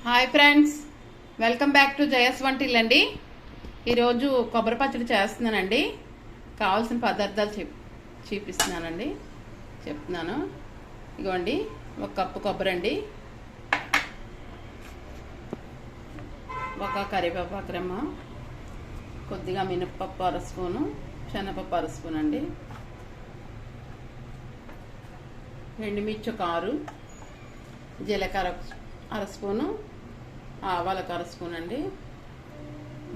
Hi friends, welcome back to Jaya svantaillu అండి. ఈరోజు కొబ్బరి పచ్చడి చేస్తున్నానండి. కావాల్సిన పదార్థాలు చూపిస్తున్నానండి, చెప్తున్నాను. ఇగోండి, 1 కప్పు కొబ్బరి అండి, 1 కరివేపాకు రెమ్మ, కొద్దిగా మినపప్పు 1 స్పూను, శనగపప్పు 1 స్పూన్ అండి, ఎండుమిర్చి 6, జీలకర్ర 1 స్పూను, ఆవాలు 1 స్పూన్ అండి,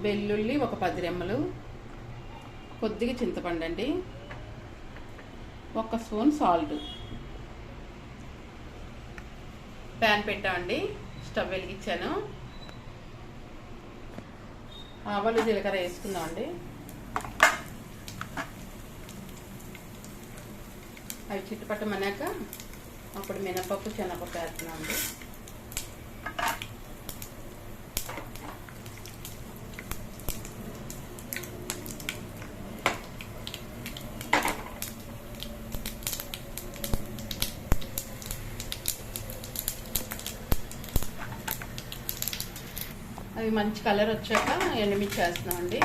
వెల్లుల్లి 10 రెమ్మలు, కొద్దిగా చింతపండు అండి, 1 స్పూన్ సాల్ట్. ప్యాన్ పెట్టామండి, స్టవ్ వెలిగించాను. ఆవాలు జీలకర్ర వేసుకుందామండి. అవి చిట్టుపట్టమన్నాక అప్పుడు మినపప్పు శనగపప్పు వేస్తున్నామండి. అవి మంచి కలర్ వచ్చాక ఎండుమిర్చి వేస్తున్నామండి,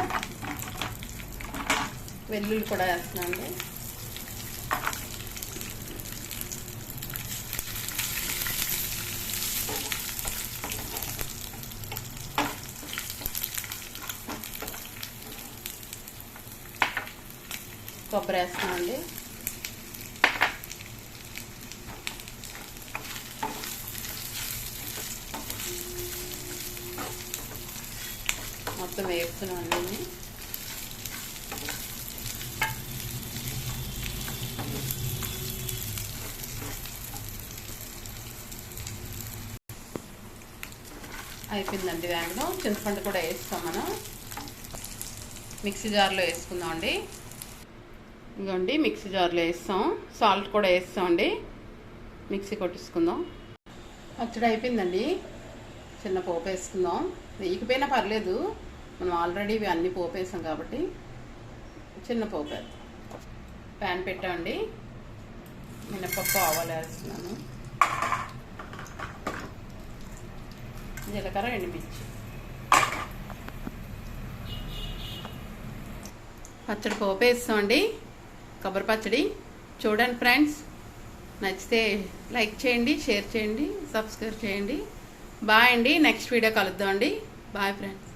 వెల్లుల్లి కూడా వేస్తున్నామండి. కొబ్బరి వేస్తున్నామండి. మొత్తం వేపుతున్నామండి. అయిపోయిందండి వేగడం. చింతపండు కూడా వేస్తాం మనం. మిక్సీ జార్లో వేసుకుందామండి. ఇదిగోండి, మిక్సీ జార్లో వేస్తాం. సాల్ట్ కూడా వేస్తామండి. మిక్సీ కొట్టించుకుందాం. పచ్చడి అయిపోయిందండి. చిన్న పోపు వేసుకుందాం. వేయకపోయినా పర్లేదు, మనం ఆల్రెడీ ఇవి అన్ని పోపు వేసాం కాబట్టి చిన్న పోపు వేద్దాం. ప్యాన్ పెట్టామండి, మినపప్పు ఆవాలు వేస్తున్నాను, జీలకర్ర ఎండుమిర్చి. పచ్చడి పోపు వేస్తామండి, కొబ్బరి పచ్చడి. చూడండి ఫ్రెండ్స్, నచ్చితే లైక్ చేయండి, షేర్ చేయండి, సబ్స్క్రైబ్ చేయండి. బాయ్ అండి. నెక్స్ట్ వీడియో కలుద్దాం అండి. Bye friends.